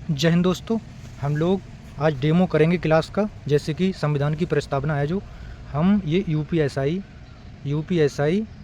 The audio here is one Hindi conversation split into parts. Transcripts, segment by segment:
जय हिंद दोस्तों। हम लोग आज डेमो करेंगे क्लास का, जैसे कि संविधान की प्रस्तावना है जो हम ये यूपीएसआई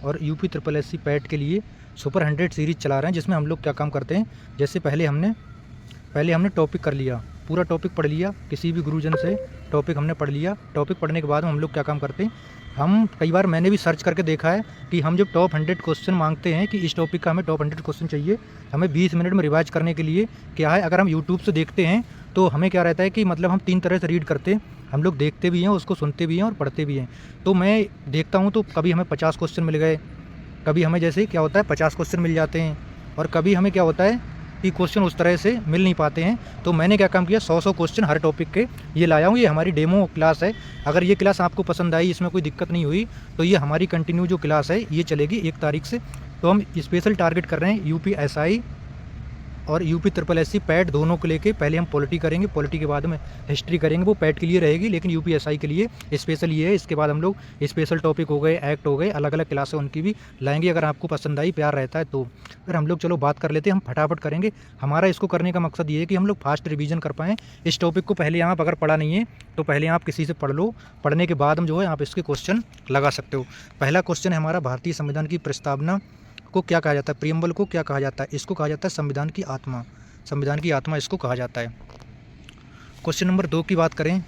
और यूपी ट्रिपल एससी पैट के लिए सुपर 100 सीरीज़ चला रहे हैं, जिसमें हम लोग क्या काम करते हैं। जैसे पहले हमने टॉपिक कर लिया, पूरा टॉपिक पढ़ लिया, किसी भी गुरुजन से टॉपिक हमने पढ़ लिया। टॉपिक पढ़ने के बाद हम लोग क्या काम करते हैं, हम कई बार मैंने भी सर्च करके देखा है कि हम जब टॉप 100 क्वेश्चन मांगते हैं कि इस टॉपिक का हमें टॉप 100 क्वेश्चन चाहिए, हमें 20 मिनट में रिवाइज करने के लिए क्या है, अगर हम यूट्यूब से देखते हैं तो हमें क्या रहता है कि मतलब हम 3 तरह से रीड करते हैं। हम लोग देखते भी हैं, उसको सुनते भी हैं और पढ़ते भी हैं। तो मैं देखता हूँ तो कभी हमें 50 क्वेश्चन मिल गए, कभी हमें जैसे क्या होता है 50 क्वेश्चन मिल जाते हैं, और कभी हमें क्या होता है कि क्वेश्चन उस तरह से मिल नहीं पाते हैं। तो मैंने क्या काम किया, 100 क्वेश्चन हर टॉपिक के ये लाया हूँ। ये हमारी डेमो क्लास है। अगर ये क्लास आपको पसंद आई, इसमें कोई दिक्कत नहीं हुई, तो ये हमारी कंटिन्यू जो क्लास है ये चलेगी 1 तारीख से। तो हम स्पेशल टारगेट कर रहे हैं यूपीएसआई और यूपी ट्रिपल एससी पैट दोनों को लेके। पहले हम पॉलिटी करेंगे, पॉलिटी के बाद में हिस्ट्री करेंगे, वो पैट के लिए रहेगी, लेकिन यूपीएसआई के लिए स्पेशल ये है। इसके बाद हम लोग स्पेशल टॉपिक हो गए, एक्ट हो गए, अलग अलग क्लासें उनकी भी लाएंगे। अगर आपको पसंद आई, प्यार रहता है तो फिर हम लोग चलो बात कर लेते हैं। हम फटाफट करेंगे। हमारा इसको करने का मकसद ये है कि हम लोग फास्ट रिवीजन कर पाएँ इस टॉपिक को। पहले आप अगर पढ़ा नहीं है तो पहले आप किसी से पढ़ लो, पढ़ने के बाद हम जो है आप इसके क्वेश्चन लगा सकते हो। पहला क्वेश्चन है हमारा, भारतीय संविधान की प्रस्तावना को क्या कहा जाता है, प्रियम्बल को क्या कहा जाता है। इसको कहा जाता है संविधान की आत्मा। संविधान की आत्मा इसको कहा जाता है। क्वेश्चन नंबर 2 की बात करें,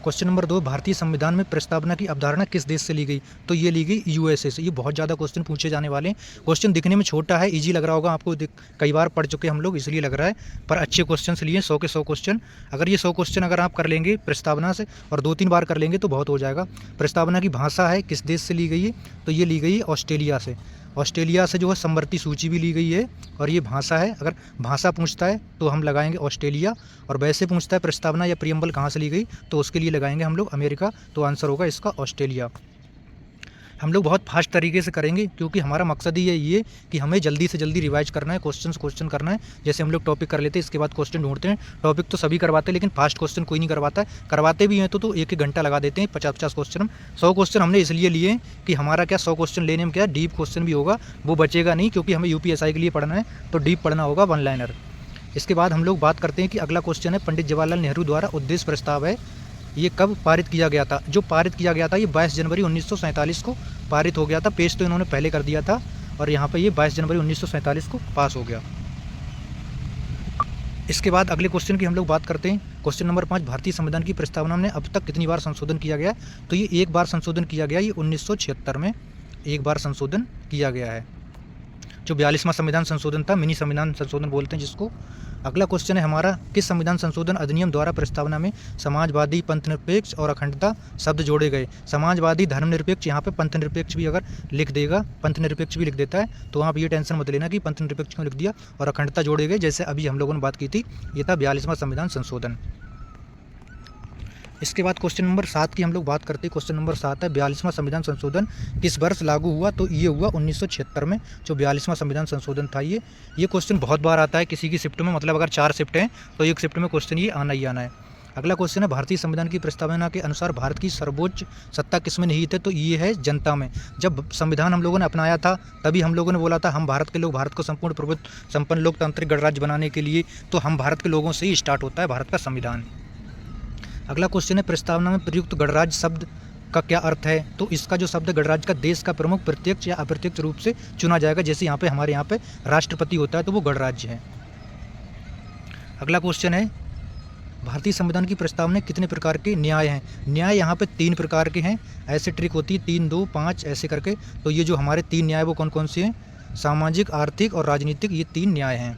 क्वेश्चन नंबर 2, भारतीय संविधान में प्रस्तावना की अवधारणा किस देश से ली गई। तो ये ली गई यूएसए से। ये बहुत ज़्यादा क्वेश्चन पूछे जाने वाले हैं। क्वेश्चन दिखने में छोटा है, इजी लग रहा होगा आपको, कई बार पढ़ चुके हम लोग इसलिए लग रहा है, पर अच्छे क्वेश्चन लिए 100 के 100 क्वेश्चन। अगर ये 100 क्वेश्चन अगर आप कर लेंगे प्रस्तावना से और 2-3 बार कर लेंगे तो बहुत हो जाएगा। प्रस्तावना की भाषा है, किस देश से ली गई है, तो ये ली गई है ऑस्ट्रेलिया से। ऑस्ट्रेलिया से जो है समवर्ती सूची भी ली गई है। और ये भाषा है, अगर भाषा पूछता है तो हम लगाएंगे ऑस्ट्रेलिया, और वैसे पूछता है प्रस्तावना या प्रियम्बल कहाँ से ली गई, तो उसके लिए लगाएंगे हम लोग अमेरिका। तो आंसर होगा इसका ऑस्ट्रेलिया। हम लोग बहुत फास्ट तरीके से करेंगे, क्योंकि हमारा मकसद ही ये कि हमें जल्दी से जल्दी रिवाइज करना है, क्वेश्चन करना है। जैसे हम लोग टॉपिक कर लेते हैं, इसके बाद क्वेश्चन ढूंढते हैं। टॉपिक तो सभी करवाते हैं, लेकिन फास्ट क्वेश्चन कोई नहीं करवाता है। करवाते भी हैं तो 1-1 घंटा लगा देते हैं। 50-50 क्वेश्चन, 100 क्वेश्चन हमने इसलिए लिए कि हमारा क्या 100 क्वेश्चन लेने में क्या डीप क्वेश्चन भी होगा, वो बचेगा नहीं, क्योंकि हमें यूपीएसआई के लिए पढ़ना है तो डीप पढ़ना होगा, 1 लाइनर। इसके बाद हम लोग बात करते हैं कि अगला क्वेश्चन है, पंडित जवाहरलाल नेहरू द्वारा उद्देश्य प्रस्ताव है, ये कब पारित किया गया था। जो पारित किया गया था ये 22 जनवरी 1947 को पारित हो गया था। पेश तो इन्होंने पहले कर दिया था, और यहाँ पे ये 22 जनवरी 1947 को पास हो गया। इसके बाद अगले क्वेश्चन की हम लोग बात करते हैं। क्वेश्चन नंबर 5, भारतीय संविधान की प्रस्तावना में अब तक कितनी बार संशोधन किया गया। तो ये 1 बार संशोधन किया गया। ये 1976 में 1 बार संशोधन किया गया है, जो 42वां संविधान संशोधन था, मिनी संविधान संशोधन बोलते हैं जिसको। अगला क्वेश्चन है हमारा, किस संविधान संशोधन अधिनियम द्वारा प्रस्तावना में समाजवादी, पंथनिरपेक्ष और अखंडता शब्द जोड़े गए। समाजवादी, धर्मनिरपेक्ष, यहाँ पे पंथनिरपेक्ष भी अगर लिख देगा, पंथनिरपेक्ष भी लिख देता है तो आप ये टेंशन मत लेना कि पंथनिरपेक्ष क्यों लिख दिया, और अखंडता जोड़े गए, जैसे अभी हम लोगों ने बात की थी। ये था 42वां संविधान संशोधन। इसके बाद क्वेश्चन नंबर 7 की हम लोग बात करते हैं। क्वेश्चन नंबर 7 है, 42वां संविधान संशोधन किस वर्ष लागू हुआ। तो ये हुआ 1976 में, जो 42वां संविधान संशोधन था। ये क्वेश्चन बहुत बार आता है किसी की शिफ्ट में, मतलब अगर 4 शिफ्ट हैं तो एक शिफ्ट में क्वेश्चन ये आना ही आना है। अगला क्वेश्चन है, भारतीय संविधान की प्रस्तावना के अनुसार भारत की सर्वोच्च सत्ता किसमें निहित है। तो ये है जनता में। जब संविधान हम लोगों ने अपनाया था तभी हम लोगों ने बोला था हम भारत के लोग भारत को संपूर्ण प्रभुत्व संपन्न लोकतांत्रिक गणराज्य बनाने के लिए, तो हम भारत के लोगों से ही स्टार्ट होता है भारत का संविधान। अगला क्वेश्चन है, प्रस्तावना में प्रयुक्त गणराज्य शब्द का क्या अर्थ है। तो इसका जो शब्द गणराज्य का देश का प्रमुख प्रत्यक्ष या अप्रत्यक्ष रूप से चुना जाएगा, जैसे यहाँ पे हमारे यहाँ पे राष्ट्रपति होता है तो वो गणराज्य है। अगला क्वेश्चन है, भारतीय संविधान की प्रस्तावना में कितने प्रकार के न्याय हैं। न्याय यहाँ पे 3 प्रकार के हैं। ऐसे ट्रिक होती है 3, 2, 5 ऐसे करके। तो ये जो हमारे 3 न्याय वो कौन कौन से हैं, सामाजिक, आर्थिक और राजनीतिक, ये 3 न्याय हैं।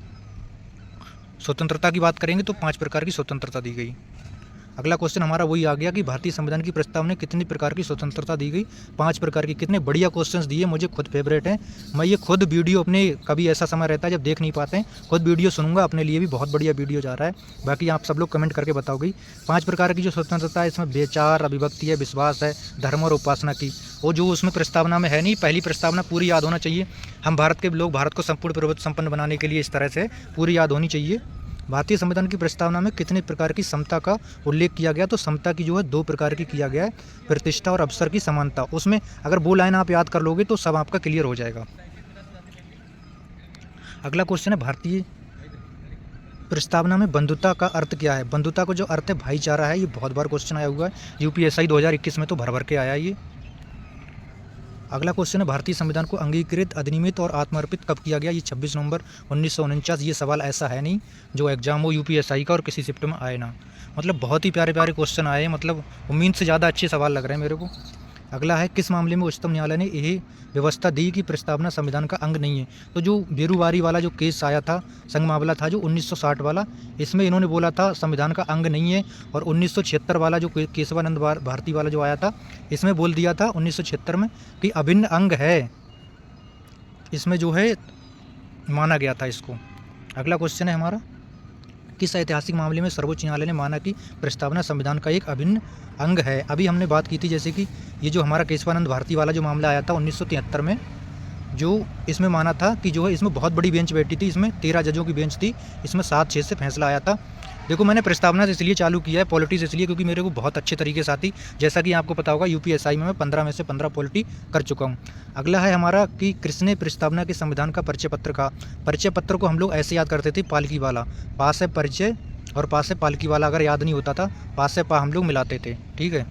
स्वतंत्रता की बात करेंगे तो 5 प्रकार की स्वतंत्रता दी गई। अगला क्वेश्चन हमारा वही आ गया कि भारतीय संविधान की प्रस्तावना में कितनी प्रकार की स्वतंत्रता दी गई। 5 प्रकार की। कितने बढ़िया क्वेश्चंस दिए, मुझे खुद फेवरेट हैं। मैं ये खुद वीडियो अपने, कभी ऐसा समय रहता है जब देख नहीं पाते हैं, खुद वीडियो सुनूंगा, अपने लिए भी बहुत बढ़िया वीडियो जा रहा है। बाकी आप सब लोग कमेंट करके बताओगे। 5 प्रकार की जो स्वतंत्रता है, इसमें विचार, अभिव्यक्ति है, विश्वास है, धर्म और उपासना की। वो जो उसमें प्रस्तावना में है नहीं, पहली प्रस्तावना पूरी याद होना चाहिए। हम भारत के लोग भारत को संपूर्ण प्रभुत्व संपन्न बनाने के लिए, इस तरह से पूरी याद होनी चाहिए। भारतीय संविधान की प्रस्तावना में कितने प्रकार की समता का उल्लेख किया गया। तो समता की जो है 2 प्रकार की किया गया है, प्रतिष्ठा और अवसर की समानता। उसमें अगर वो लाइन आप याद कर लोगे तो सब आपका क्लियर हो जाएगा। अगला क्वेश्चन है, प्रस्तावना में बंधुता का अर्थ क्या है? बंधुता का जो अर्थ है भाईचारा है। ये बहुत बार क्वेश्चन आया हुआ है, यूपीएससी 2021 में तो भर भर के आया ये। अगला क्वेश्चन है भारतीय संविधान को अंगीकृत, अधिनियमित और आत्मर्पित कब किया गया? ये 26 नवंबर 1949। ये सवाल ऐसा है नहीं जो एग्जाम हो यूपीएससी का और किसी शिफ्ट में आए ना। मतलब बहुत ही प्यारे प्यारे क्वेश्चन आए, मतलब उम्मीद से ज़्यादा अच्छे सवाल लग रहे हैं मेरे को। अगला है किस मामले में उच्चतम न्यायालय ने यह व्यवस्था दी कि प्रस्तावना संविधान का अंग नहीं है? तो जो बेरुवारी वाला जो केस आया था, संघ मामला था जो 1960 वाला, इसमें इन्होंने बोला था संविधान का अंग नहीं है। और 1976 वाला जो केशवानंद भारती वाला जो आया था, इसमें बोल दिया था 1976 में कि अभिन्न अंग है, इसमें जो है माना गया था इसको। अगला क्वेश्चन है हमारा, किस ऐतिहासिक मामले में सर्वोच्च न्यायालय ने माना कि प्रस्तावना संविधान का एक अभिन्न अंग है? अभी हमने बात की थी जैसे कि ये जो हमारा केशवानंद भारती वाला जो मामला आया था 1973 में, जो इसमें माना था कि जो है इसमें बहुत बड़ी बेंच बैठी थी, इसमें 13 जजों की बेंच थी, इसमें 7-6 से फैसला आया था। देखो मैंने प्रस्तावना से इसलिए चालू किया है, पॉलिटिक्स इसलिए क्योंकि मेरे को बहुत अच्छे तरीके से आती, जैसा कि आपको पता होगा यूपीएससी में मैं 15 में से 15 पॉलिटी कर चुका हूँ। अगला है हमारा कि किसने प्रस्तावना के संविधान का परिचय पत्र का? परिचय पत्र को हम लोग ऐसे याद करते थे, पालकी वाला, पास है परिचय और पास है पालकी वाला, अगर याद नहीं होता था पास से पा हम लोग मिलाते थे, ठीक है।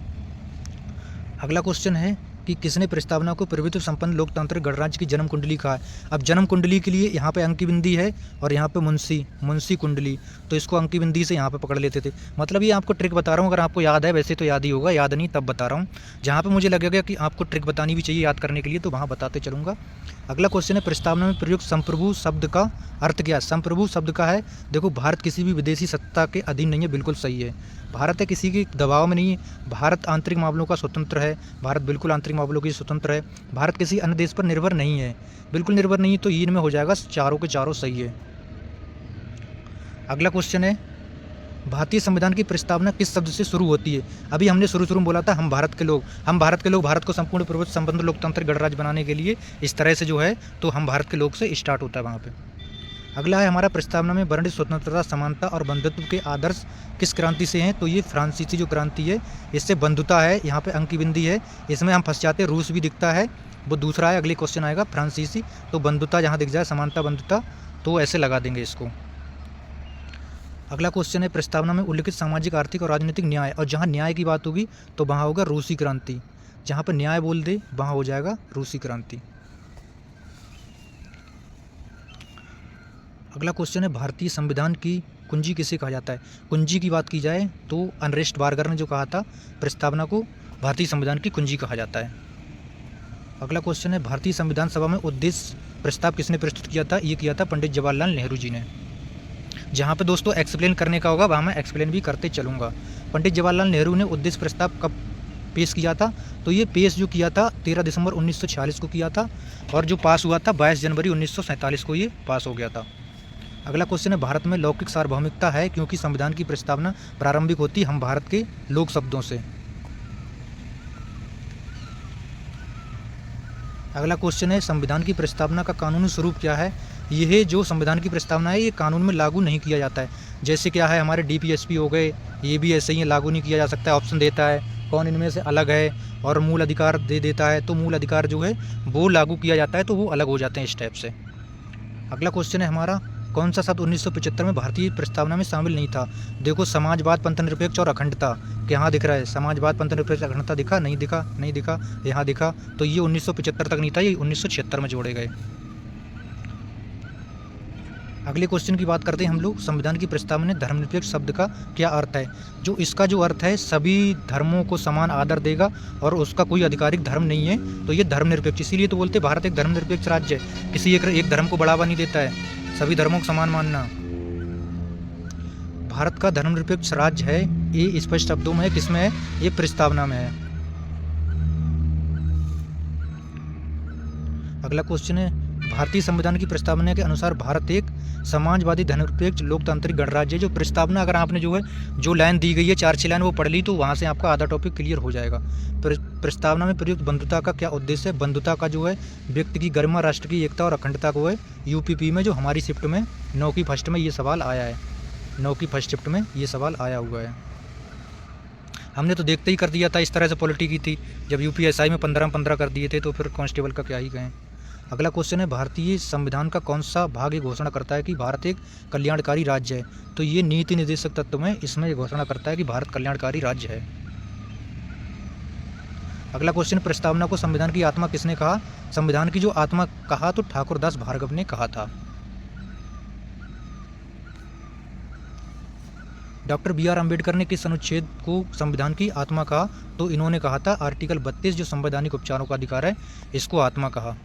अगला क्वेश्चन है कि किसने प्रस्तावना को प्रभुत्व संपन्न लोकतांत्रिक गणराज्य की जन्म कुंडली कहा है? अब जन्म कुंडली के लिए यहाँ पे अंकी बिंदी है और यहाँ पे मुंशी कुंडली, तो इसको अंकी बिंदी से यहाँ पे पकड़ लेते थे। मतलब ये आपको ट्रिक बता रहा हूँ, अगर आपको याद है, वैसे तो याद ही होगा, याद नहीं तब बता रहा हूँ। जहाँ पे मुझे लगेगा कि आपको ट्रिक बतानी भी चाहिए याद करने के लिए, तो वहाँ बताते चलूँगा। अगला क्वेश्चन है प्रस्तावना में प्रयुक्त संप्रभु शब्द का अर्थ क्या? संप्रभु शब्द का है, देखो भारत किसी भी विदेशी सत्ता के अधीन नहीं है, बिल्कुल सही है। भारत है किसी के दबाव में नहीं है, भारत आंतरिक मामलों का स्वतंत्र है, भारत बिल्कुल आंतरिक मामलों की स्वतंत्र है, भारत किसी अन्य देश पर निर्भर नहीं है, बिल्कुल निर्भर नहीं है, तो इनमें हो जाएगा चारों के चारों सही है। अगला क्वेश्चन है भारतीय संविधान की प्रस्तावना किस शब्द से शुरू होती है? अभी हमने शुरू में बोला था हम भारत के लोग, भारत को संपूर्ण प्रभुत्व संपन्न लोकतांत्रिक गणराज्य बनाने के लिए इस तरह से जो है, तो हम भारत के लोग से स्टार्ट होता है वहाँ पे। अगला है हमारा प्रस्तावना में वर्णित स्वतंत्रता, समानता और बंधुत्व के आदर्श किस क्रांति से हैं? तो ये फ्रांसीसी जो क्रांति है, इससे बंधुता है, यहाँ पे अंकी बिंदी है, इसमें हम फंस जाते हैं, रूस भी दिखता है, वो दूसरा है। अगले क्वेश्चन आएगा फ्रांसीसी, तो बंधुता जहाँ दिख जाए, समानता बंधुता, तो ऐसे लगा देंगे इसको। अगला क्वेश्चन है प्रस्तावना में उल्लिखित सामाजिक, आर्थिक और राजनीतिक न्याय, और जहाँ न्याय की बात होगी तो वहाँ होगा रूसी क्रांति, जहाँ पर न्याय बोल दे वहाँ हो जाएगा रूसी क्रांति। अगला क्वेश्चन है भारतीय संविधान की कुंजी किसे कहा जाता है? कुंजी की बात की जाए तो अनरेस्ट बार्गर ने जो कहा था प्रस्तावना को भारतीय संविधान की कुंजी कहा जाता है। अगला क्वेश्चन है भारतीय संविधान सभा में उद्देश्य प्रस्ताव किसने प्रस्तुत किया था? ये किया था पंडित जवाहरलाल नेहरू जी ने। जहाँ पे दोस्तों एक्सप्लेन करने का होगा वहाँ मैं एक्सप्लेन भी करते चलूँगा। पंडित जवाहरलाल नेहरू ने उद्देश्य प्रस्ताव कब पेश किया था? तो ये पेश जो किया था 13 दिसंबर 1946 को किया था, और जो पास हुआ था 22 जनवरी 1947 को ये पास हो गया था। अगला क्वेश्चन है भारत में लौकिक सार्वभौमिकता है क्योंकि संविधान की प्रस्तावना प्रारंभिक होती हम भारत के लोक शब्दों से। अगला क्वेश्चन है संविधान की प्रस्तावना का कानूनी स्वरूप क्या है? यह जो संविधान की प्रस्तावना है ये कानून में लागू नहीं किया जाता है। जैसे क्या है हमारे डीपीएसपी हो गए, ये भी ऐसे ही लागू नहीं किया जा सकता है। ऑप्शन देता है कौन इनमें से अलग है, और मूल अधिकार दे देता है, तो मूल अधिकार जो है वो लागू किया जाता है, तो वो अलग हो जाते हैं इस टाइप से। अगला क्वेश्चन है हमारा कौन सा शब्द 1975 में भारतीय प्रस्तावना में शामिल नहीं था? देखो समाजवाद, पंथनिरपेक्ष और अखंडता, यहाँ दिख रहा है समाजवाद, पंथनिरपेक्ष, अखंडता दिखा? नहीं दिखा, नहीं दिखा, यहाँ दिखा, तो ये 1975 तक नहीं था, ये 1976 में जोड़े गए। अगले क्वेश्चन की बात करते हैं हम लोग, संविधान की प्रस्तावना में धर्मनिरपेक्ष शब्द का क्या अर्थ है? जो इसका जो अर्थ है सभी धर्मों को समान आदर देगा और उसका कोई आधिकारिक धर्म नहीं है, तो ये धर्मनिरपेक्ष, इसीलिए तो बोलते भारत एक धर्मनिरपेक्ष राज्य है, किसी एक धर्म को बढ़ावा नहीं देता है, सभी धर्मों को समान मानना। भारत का धर्मनिरपेक्ष राज्य है, ये स्पष्ट शब्दों में है, किसमें है? ये प्रस्तावना में है। अगला क्वेश्चन है भारतीय संविधान की प्रस्तावना के अनुसार भारत एक समाजवादी धर्मनिरपेक्ष लोकतांत्रिक गणराज्य है। जो प्रस्तावना अगर आपने जो है जो लाइन दी गई है 4-6 लाइन वो पढ़ ली तो वहाँ से आपका आधा टॉपिक क्लियर हो जाएगा। प्रस्तावना में प्रयुक्त बंधुता का क्या उद्देश्य है? बंधुता का जो है व्यक्ति की गरिमा, राष्ट्र की एकता और अखंडता को है। यूपीपी में जो हमारी शिफ्ट में 9 की फर्स्ट में ये सवाल आया है, 9 की फर्स्ट शिफ्ट में ये सवाल आया हुआ है। हमने तो देखते ही कर दिया था, इस तरह से पॉलिटी की थी, जब यूपीएससी में 15 कर दिए थे तो फिर कांस्टेबल का क्या ही कहें। अगला क्वेश्चन है, भारतीय संविधान का कौन सा भाग ये घोषणा करता है कि भारत एक कल्याणकारी राज्य है? तो ये नीति निर्देशक तत्व में इसमें ये घोषणा करता है कि भारत कल्याणकारी राज्य है। अगला क्वेश्चन, प्रस्तावना को संविधान की आत्मा किसने कहा? संविधान की जो आत्मा कहा तो ठाकुरदास भार्गव ने कहा था। डॉक्टर बी आर अम्बेडकर ने किस अनुच्छेद को संविधान की आत्मा कहा? तो इन्होंने कहा था आर्टिकल 32 जो संवैधानिक उपचारों का अधिकार है, इसको आत्मा कहा।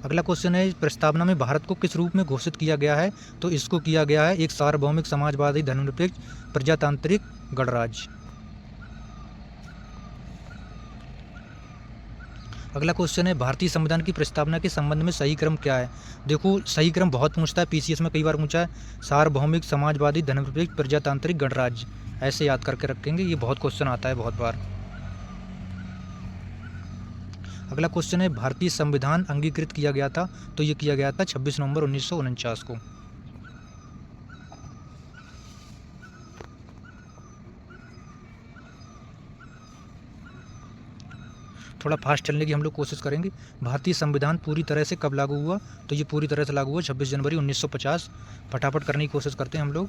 अगला क्वेश्चन है, प्रस्तावना में भारत को किस रूप में घोषित किया गया है? तो इसको किया गया है एक सार्वभौमिक समाजवादी धर्मनिरपेक्ष प्रजातांत्रिक गणराज्य। अगला क्वेश्चन है, भारतीय संविधान की प्रस्तावना के संबंध में सही क्रम क्या है? देखो सही क्रम बहुत पूछता है, पीसीएस में कई बार पूछा है, सार्वभौमिक समाजवादी धर्मनिरपेक्ष प्रजातांत्रिक गणराज्य, ऐसे याद करके रखेंगे, ये बहुत क्वेश्चन आता है बहुत बार। अगला क्वेश्चन है, भारतीय संविधान अंगीकृत किया गया था? तो ये किया गया था 26 नवंबर 1949 को। थोड़ा फास्ट चलने की हम लोग कोशिश करेंगे। भारतीय संविधान पूरी तरह से कब लागू हुआ? तो ये पूरी तरह से लागू हुआ 26 जनवरी 1950। फटाफट करने की कोशिश करते हैं हम लोग।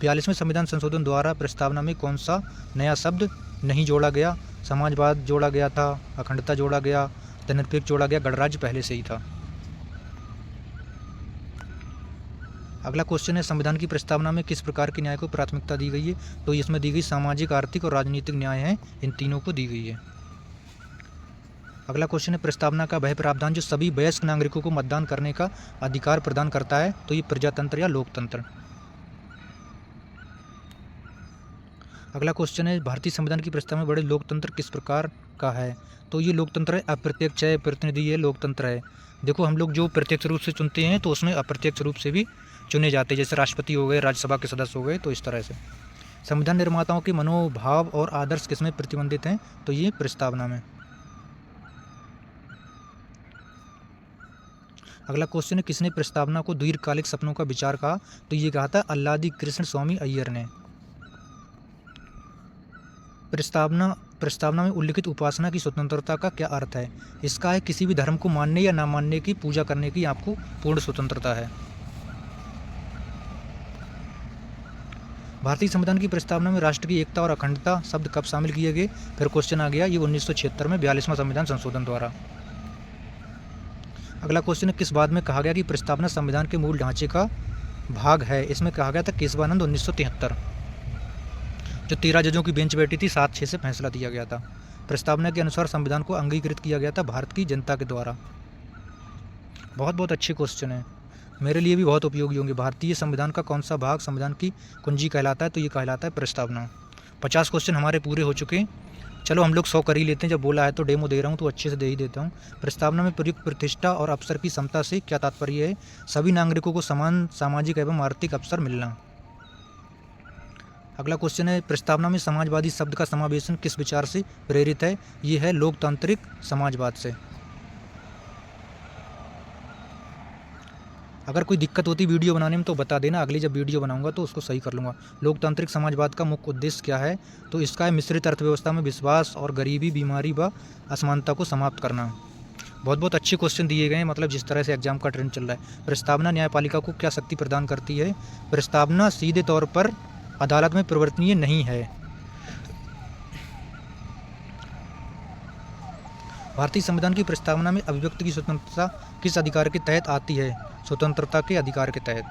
42वें संविधान संशोधन द्वारा प्रस्तावना में कौन सा नया शब्द नहीं जोड़ा गया? समाजवाद जोड़ा गया था, अखंडता जोड़ा गया, धर्मनिरपेक्ष जोड़ा गया, गणराज्य पहले से ही था। अगला क्वेश्चन है, संविधान की प्रस्तावना में किस प्रकार के न्याय को प्राथमिकता दी गई है? तो इसमें दी गई सामाजिक, आर्थिक और राजनीतिक न्याय है, इन तीनों को दी गई है। अगला क्वेश्चन है, प्रस्तावना का वह प्रावधान जो सभी वयस्क नागरिकों को मतदान करने का अधिकार प्रदान करता है? तो ये प्रजातंत्र या लोकतंत्र। अगला क्वेश्चन है, भारतीय संविधान की प्रस्तावना में बड़े लोकतंत्र किस प्रकार का है? तो ये लोकतंत्र है अप्रत्यक्ष है, प्रतिनिधि है, लोकतंत्र है। देखो हम लोग जो प्रत्यक्ष रूप से चुनते हैं तो उसमें अप्रत्यक्ष रूप से भी चुने जाते हैं, जैसे राष्ट्रपति हो गए, राज्यसभा के सदस्य हो गए, तो इस तरह से। संविधान निर्माताओं के मनोभाव और आदर्श किसमें प्रतिबंधित हैं? तो ये प्रस्तावना में। अगला क्वेश्चन है, किसने प्रस्तावना को दीर्घकालिक सपनों का विचार कहा? तो ये कहा था अल्लादी कृष्ण स्वामी अय्यर ने। प्रस्तावना में उल्लिखित उपासना की स्वतंत्रता का क्या अर्थ है? इसका है किसी भी धर्म को मानने या ना मानने की, पूजा करने की आपको पूर्ण स्वतंत्रता है। भारतीय संविधान की प्रस्तावना में राष्ट्र की एकता और अखंडता शब्द कब शामिल किए गए? फिर क्वेश्चन आ गया, ये 1976 में 42वां संविधान संशोधन द्वारा। अगला क्वेश्चन है, किस बात में कहा गया कि प्रस्तावना संविधान के मूल ढांचे का भाग है? इसमें कहा गया था केशवानंद 1973, जो 13 जजों की बेंच बैठी थी, 7-6 से फैसला दिया गया था। प्रस्तावना के अनुसार संविधान को अंगीकृत किया गया था भारत की जनता के द्वारा। बहुत बहुत अच्छे क्वेश्चन है, मेरे लिए भी बहुत उपयोगी होंगे। भारतीय संविधान का कौन सा भाग संविधान की कुंजी कहलाता है? तो ये कहलाता है प्रस्तावना। 50 क्वेश्चन हमारे पूरे हो चुके हैं। चलो हम लोग 100 कर ही लेते हैं, जब बोला है तो डेमो दे रहा हूँ तो अच्छे से दे ही देता हूँ। प्रस्तावना में प्रयुक्त प्रतिष्ठा और अवसर की समता से क्या तात्पर्य है? सभी नागरिकों को समान सामाजिक एवं आर्थिक अवसर मिलना। अगला क्वेश्चन है, प्रस्तावना में समाजवादी शब्द का समावेशन किस विचार से प्रेरित है? ये है लोकतांत्रिक समाजवाद से। अगर कोई दिक्कत होती वीडियो बनाने में तो बता देना, अगली जब वीडियो बनाऊंगा तो उसको सही कर लूँगा। लोकतांत्रिक समाजवाद का मुख्य उद्देश्य क्या है? तो इसका है मिश्रित अर्थव्यवस्था में विश्वास और गरीबी, बीमारी व असमानता को समाप्त करना। बहुत बहुत अच्छे क्वेश्चन दिए गए हैं, मतलब जिस तरह से एग्जाम का ट्रेंड चल रहा है। प्रस्तावना न्यायपालिका को क्या शक्ति प्रदान करती है? प्रस्तावना सीधे तौर पर अदालत में परिवर्तनीय नहीं है। भारतीय संविधान की प्रस्तावना में अभिव्यक्ति की स्वतंत्रता किस अधिकार के तहत आती है? स्वतंत्रता के अधिकार के तहत।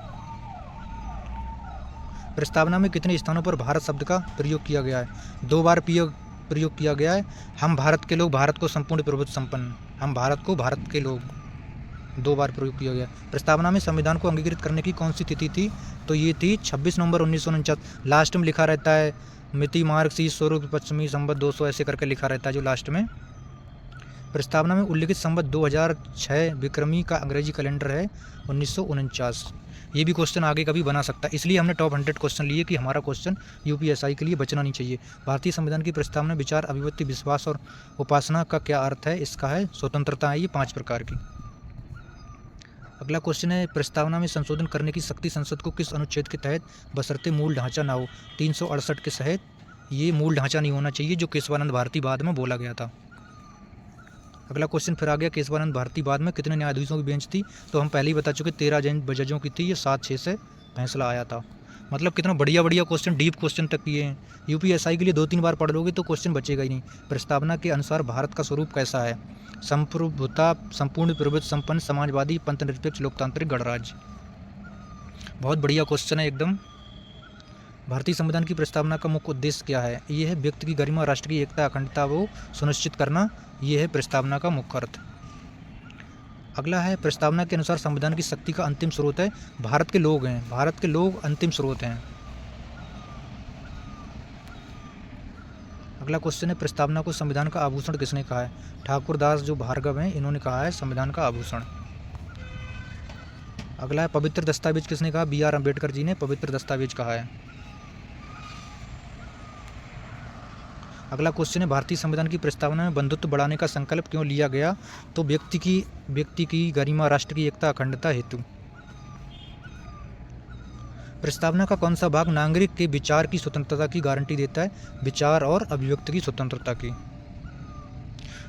प्रस्तावना में कितने स्थानों पर भारत शब्द का प्रयोग किया गया है? 2 बार प्रयोग किया गया है। हम भारत के लोग, भारत को संपूर्ण प्रभुत्व संपन्न, हम भारत को, भारत के लोग, 2 बार प्रयोग किया गया। प्रस्तावना में संविधान को अंगीकृत करने की कौन सी तिथि थी? तो ये थी 26 नवंबर 1949। लास्ट में लिखा रहता है मिति मार्क्सिस्ट स्वरूप पश्चिमी संवत 200, ऐसे करके लिखा रहता है जो लास्ट में। प्रस्तावना में उल्लिखित संवत 2006 विक्रमी का अंग्रेजी कैलेंडर है 1949। ये भी क्वेश्चन आगे कभी बना सकता है, इसलिए हमने टॉप 100 क्वेश्चन लिए कि हमारा क्वेश्चन यूपीएसआई के लिए बचना नहीं चाहिए। भारतीय संविधान की प्रस्तावना विचार, अभिव्यक्ति, विश्वास और उपासना का क्या अर्थ है? इसका है स्वतंत्रता है, ये 5 प्रकार की। अगला क्वेश्चन है, प्रस्तावना में संशोधन करने की शक्ति संसद को किस अनुच्छेद के तहत बशर्ते मूल ढांचा ना हो? 368 के तहत ये मूल ढांचा नहीं होना चाहिए, जो केशवानंद भारती बाद में बोला गया था। अगला क्वेश्चन फिर आ गया, केशवानंद भारती बाद में कितने न्यायाधीशों की बेंच थी? तो हम पहले ही बता चुके 13 जजों की थी, ये 7-6 से फैसला आया था। मतलब कितना बढ़िया बढ़िया क्वेश्चन, डीप क्वेश्चन तक किए हैं। यूपीएसआई के लिए 2-3 बार पढ़ लोगे तो क्वेश्चन बचेगा ही नहीं। प्रस्तावना के अनुसार भारत का स्वरूप कैसा है? संप्रभुता, संपूर्ण प्रभुत्व संपन्न, समाजवादी, पंथनिरपेक्ष, लोकतांत्रिक, गणराज्य। बहुत बढ़िया क्वेश्चन है एकदम। भारतीय संविधान की प्रस्तावना का मुख्य उद्देश्य क्या है? ये है व्यक्ति की गरिमा, राष्ट्र की एकता, अखंडता को सुनिश्चित करना। ये है प्रस्तावना का मुख्य अर्थ। अगला है, प्रस्तावना के अनुसार संविधान की शक्ति का अंतिम स्रोत है भारत के लोग हैं। भारत के लोग अंतिम स्रोत हैं। अगला क्वेश्चन है, प्रस्तावना को संविधान का आभूषण किसने कहा है? ठाकुर दास जो भार्गव हैं, इन्होंने कहा है संविधान का आभूषण। अगला है, पवित्र दस्तावेज किसने कहा? बी आर अम्बेडकर जी ने पवित्र दस्तावेज कहा है। अगला क्वेश्चन है, भारतीय संविधान की प्रस्तावना में बंधुत्व बढ़ाने का संकल्प क्यों लिया गया? तो व्यक्ति की गरिमा, राष्ट्र की एकता, अखंडता हेतु। प्रस्तावना का कौन सा भाग नागरिक के विचार की स्वतंत्रता की गारंटी देता है? विचार और अभिव्यक्ति की स्वतंत्रता की।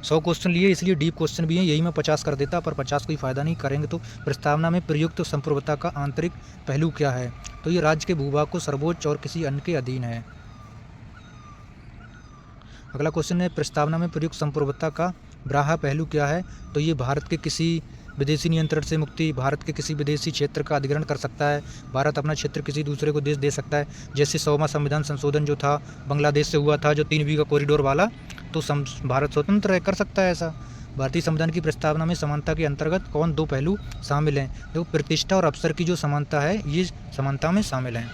100 क्वेश्चन लिए, इसलिए डीप क्वेश्चन भी हैं। यही मैं 50 कर देता, पर 50 कोई फ़ायदा नहीं करेंगे। तो प्रस्तावना में प्रयुक्त संप्रभुता का आंतरिक पहलू क्या है? तो ये राज्य के भूभाग को सर्वोच्च और किसी अन्य के अधीन है। अगला क्वेश्चन है, प्रस्तावना में प्रयुक्त संप्रभुता का बाह्य पहलू क्या है? तो ये भारत के किसी विदेशी नियंत्रण से मुक्ति, भारत के किसी विदेशी क्षेत्र का अधिग्रहण कर सकता है, भारत अपना क्षेत्र किसी दूसरे को देश दे सकता है। जैसे 100वां संविधान संशोधन जो था बांग्लादेश से हुआ था, जो 3B का कॉरिडोर वाला, तो भारत स्वतंत्र कर सकता है ऐसा। भारतीय संविधान की प्रस्तावना में समानता के अंतर्गत कौन 2 पहलू शामिल हैं? देखो, प्रतिष्ठा और अवसर की जो समानता है, ये समानता में शामिल हैं।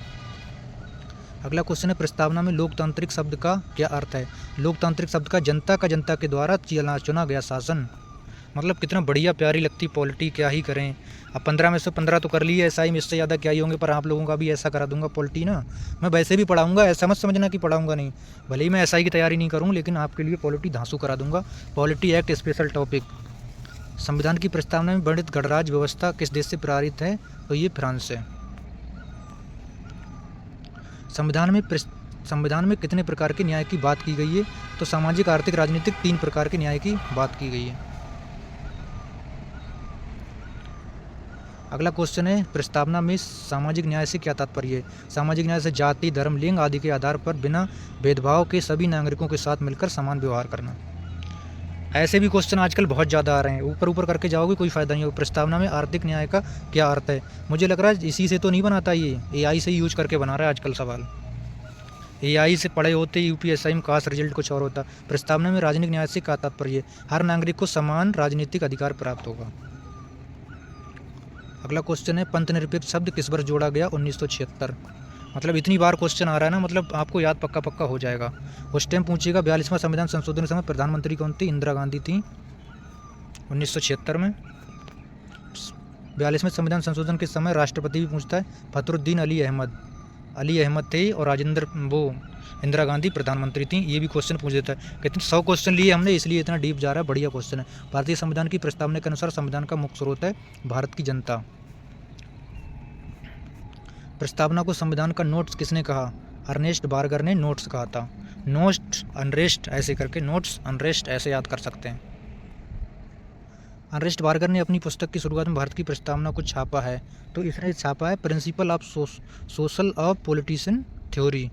अगला क्वेश्चन है, प्रस्तावना में लोकतांत्रिक शब्द का क्या अर्थ है? लोकतांत्रिक शब्द का जनता के द्वारा चुना गया शासन। मतलब कितना बढ़िया प्यारी लगती पॉलिटी, क्या ही करें। अब 15 में से 15 तो कर लिए, ऐसा ही इससे ज़्यादा क्या ही होंगे, पर आप लोगों का भी ऐसा करा दूंगा पॉलिटी ना। मैं वैसे भी पढ़ाऊंगा, ऐसा मत समझना कि पढ़ाऊंगा नहीं। भले ही मैं SI की तैयारी नहीं करूँ, लेकिन आपके लिए पॉलिटी धांसू करा दूंगा। Polity act special topic. संविधान की प्रस्तावना में वर्णित गणराज्य व्यवस्था किस देश से प्रेरित है? तो ये फ्रांस से। संविधान में कितने प्रकार के न्याय की बात की गई है? तो सामाजिक, आर्थिक, राजनीतिक, 3 प्रकार के न्याय की बात की गई है। अगला क्वेश्चन है, प्रस्तावना में सामाजिक न्याय से क्या तात्पर्य है? सामाजिक न्याय से जाति, धर्म, लिंग आदि के आधार पर बिना भेदभाव के सभी नागरिकों के साथ मिलकर समान व्यवहार करना। ऐसे भी क्वेश्चन आजकल बहुत ज़्यादा आ रहे हैं, ऊपर करके जाओगे कोई फ़ायदा नहीं होगा। प्रस्तावना में आर्थिक न्याय का क्या अर्थ है? मुझे लग रहा है इसी से तो नहीं बनाता, ये AI से ही यूज करके बना रहा है आजकल सवाल। AI से पढ़े होते UPSI में काश रिजल्ट कुछ और होता। प्रस्तावना में राजनीतिक न्याय से क्या तात्पर्य है? हर नागरिक को समान राजनीतिक अधिकार प्राप्त होगा। अगला क्वेश्चन है, पंथनिरपेक्ष शब्द किस वर्ष जोड़ा गया? 1976। मतलब इतनी बार क्वेश्चन आ रहा है ना, मतलब आपको याद पक्का हो जाएगा। उस टाइम पूछेगा 42वां संविधान संशोधन के समय प्रधानमंत्री कौन थी? इंदिरा गांधी थी 1976 में। 42वें संविधान संशोधन के समय राष्ट्रपति भी पूछता है, फखरुद्दीन अली अहमद थे, और इंदिरा गांधी प्रधानमंत्री थी। ये भी क्वेश्चन पूछ देता है। कितने 100 क्वेश्चन लिए हमने, इसलिए इतना डीप जा रहा है। बढ़िया क्वेश्चन है। भारतीय संविधान की प्रस्तावना के अनुसार संविधान का मुख्य स्रोत है भारत की जनता। प्रस्तावना को संविधान का नोट्स किसने कहा? अर्नेस्ट बार्गर ने नोट्स कहा था। नोट्स अनरेस्ट ऐसे करके, नोट्स अनरेस्ट ऐसे याद कर सकते हैं। अर्नेस्ट बार्गर ने अपनी पुस्तक की शुरुआत में भारत की प्रस्तावना को छापा है। तो इसने छापा है principle of social of politician theory.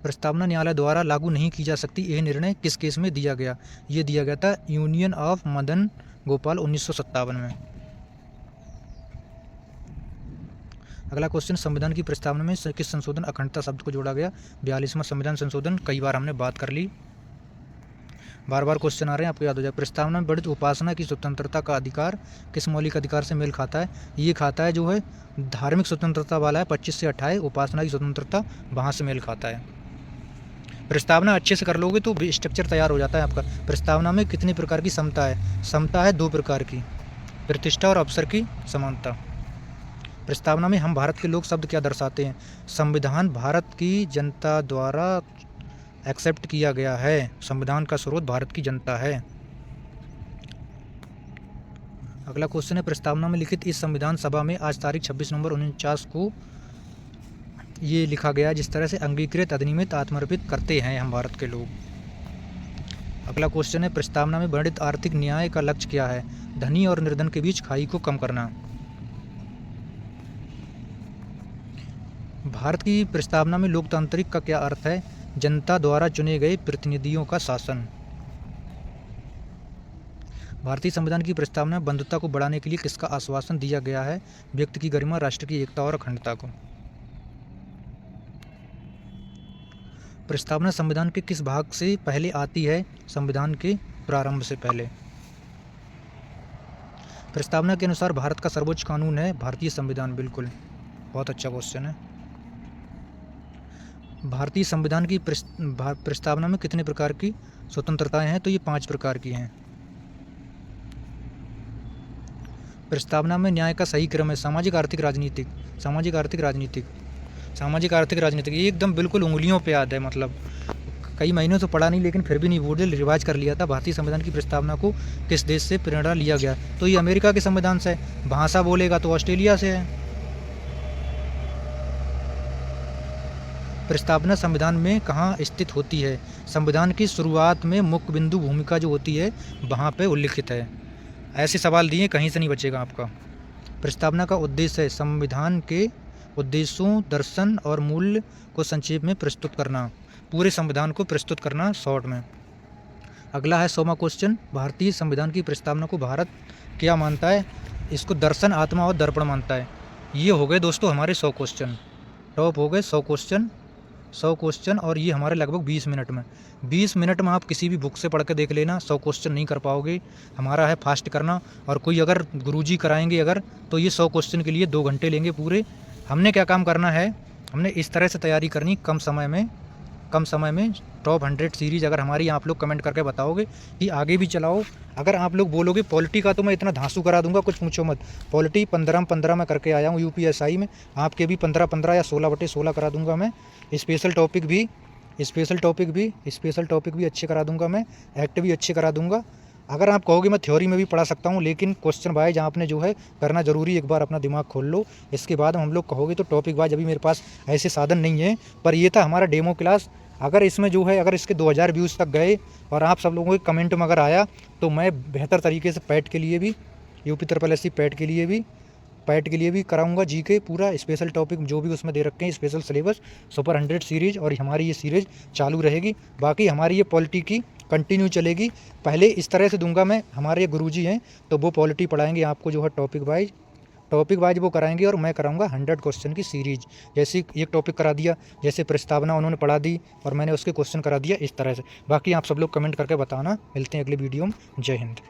प्रस्तावना न्यायालय द्वारा लागू नहीं की जा सकती, यह निर्णय किस केस में दिया गया? ये दिया गया था यूनियन ऑफ मदन गोपाल 1957 में। अगला क्वेश्चन, संविधान की प्रस्तावना में किस संशोधन अखंडता शब्द को जोड़ा गया? 42वां संविधान संशोधन। कई बार हमने बात कर ली, बार क्वेश्चन आ रहे हैं, आपको याद हो जाए। प्रस्तावना में वर्णित उपासना की स्वतंत्रता का अधिकार किस मौलिक अधिकार से मेल खाता है? ये खाता है जो है धार्मिक स्वतंत्रता वाला है 25 से 28। उपासना की स्वतंत्रता वहाँ से मेल खाता है। प्रस्तावना अच्छे से कर लोगे तो स्ट्रक्चर तैयार हो जाता है आपका। प्रस्तावना में कितनी प्रकार की समता है? समता है 2 प्रकार की, प्रतिष्ठा और अवसर की समानता। प्रस्तावना में हम भारत के लोग शब्द क्या दर्शाते हैं? संविधान भारत की जनता द्वारा एक्सेप्ट किया गया है। संविधान का स्रोत भारत की जनता है। अगला क्वेश्चन है, प्रस्तावना में लिखित इस संविधान सभा में आज तारीख 26 नवंबर 1949 को ये लिखा गया जिस तरह से अंगीकृत अधिनियमित आत्मर्पित करते हैं हम भारत के लोग। अगला क्वेश्चन है, प्रस्तावना में वर्णित आर्थिक न्याय का लक्ष्य क्या है? धनी और निर्धन के बीच खाई को कम करना। भारत की प्रस्तावना में लोकतांत्रिक का क्या अर्थ है? जनता द्वारा चुने गए प्रतिनिधियों का शासन। भारतीय संविधान की प्रस्तावना में बंधुता को बढ़ाने के लिए किसका आश्वासन दिया गया है? व्यक्ति की गरिमा, राष्ट्र की एकता और अखंडता को। प्रस्तावना संविधान के किस भाग से पहले आती है? संविधान के प्रारंभ से पहले। प्रस्तावना के अनुसार भारत का सर्वोच्च कानून है भारतीय संविधान। बिल्कुल, बहुत अच्छा क्वेश्चन है। भारतीय संविधान की प्रस्तावना में कितने प्रकार की स्वतंत्रताएं हैं? तो ये 5 प्रकार की हैं। प्रस्तावना में न्याय का सही क्रम है सामाजिक, आर्थिक, राजनीतिक। सामाजिक, आर्थिक, राजनीतिक। सामाजिक, आर्थिक, राजनीतिक, ये एकदम बिल्कुल उंगलियों पे याद है। मतलब कई महीनों से पढ़ा नहीं, लेकिन फिर भी नहीं बोर्ड रिवाइज कर लिया था। भारतीय संविधान की प्रस्तावना को किस देश से प्रेरणा लिया गया? तो ये अमेरिका के संविधान से है। भाषा बोलेगा तो ऑस्ट्रेलिया से है। प्रस्तावना संविधान में कहाँ स्थित होती है? संविधान की शुरुआत में मुख्य बिंदु भूमिका जो होती है वहाँ पे उल्लिखित है। ऐसे सवाल दिए, कहीं से नहीं बचेगा आपका। प्रस्तावना का उद्देश्य है संविधान के उद्देश्यों, दर्शन और मूल्य को संक्षेप में प्रस्तुत करना। पूरे संविधान को प्रस्तुत करना शॉर्ट में। अगला है 100वां क्वेश्चन, भारतीय संविधान की प्रस्तावना को भारत क्या मानता है? इसको दर्शन, आत्मा और दर्पण मानता है। ये हो गए दोस्तों हमारे 100 क्वेश्चन। टॉप हो गए 100 क्वेश्चन और ये हमारे लगभग 20 मिनट में। 20 मिनट में आप किसी भी बुक से पढ़ के देख लेना, 100 क्वेश्चन नहीं कर पाओगे। हमारा है फास्ट करना, और कोई अगर गुरुजी कराएंगे अगर, तो ये 100 क्वेश्चन के लिए 2 घंटे लेंगे पूरे। हमने क्या काम करना है, हमने इस तरह से तैयारी करनी कम समय में टॉप 100 सीरीज़ अगर हमारी आप लोग कमेंट करके बताओगे कि आगे भी चलाओ। अगर आप लोग बोलोगे पॉलिटी का तो मैं इतना धांसू करा दूंगा, कुछ पूछो मत। पॉलिटी 15 में करके आया हूँ यूपीएसआई में, आपके भी 15 या 16/16 करा दूंगा मैं। स्पेशल टॉपिक भी अच्छे करा दूंगा मैं, एक्ट भी अच्छे करा दूंगा। अगर आप कहोगे मैं थ्योरी में भी पढ़ा सकता हूँ, लेकिन क्वेश्चन वाइज आपने जो है करना जरूरी, एक बार अपना दिमाग खोल लो। इसके बाद हम लोग कहोगे तो टॉपिक वाइज अभी मेरे पास ऐसे साधन नहीं है, पर ये था हमारा डेमो क्लास। अगर इसमें जो है, अगर इसके 2000 व्यूज़ तक गए और आप सब लोगों के कमेंट में अगर आया, तो मैं बेहतर तरीके से पैट के लिए भी, यूपी SSC पैट के लिए भी कराऊंगा जीके पूरा स्पेशल टॉपिक जो भी उसमें दे रखे हैं, स्पेशल सिलेबस, सुपर 100 सीरीज़, और हमारी ये सीरीज़ चालू रहेगी। बाकी हमारी ये पॉलिटी की कंटिन्यू चलेगी। पहले इस तरह से दूंगा मैं, हमारे गुरुजी हैं तो वो पॉलिटी पढ़ाएंगे आपको, जो है टॉपिक वाइज वो कराएंगे, और मैं कराऊंगा 100 क्वेश्चन की सीरीज़। जैसे एक टॉपिक करा दिया, जैसे प्रस्तावना उन्होंने पढ़ा दी और मैंने उसके क्वेश्चन करा दिया, इस तरह से। बाकी आप सब लोग कमेंट करके बताना। मिलते हैं अगले वीडियो में। जय हिंद।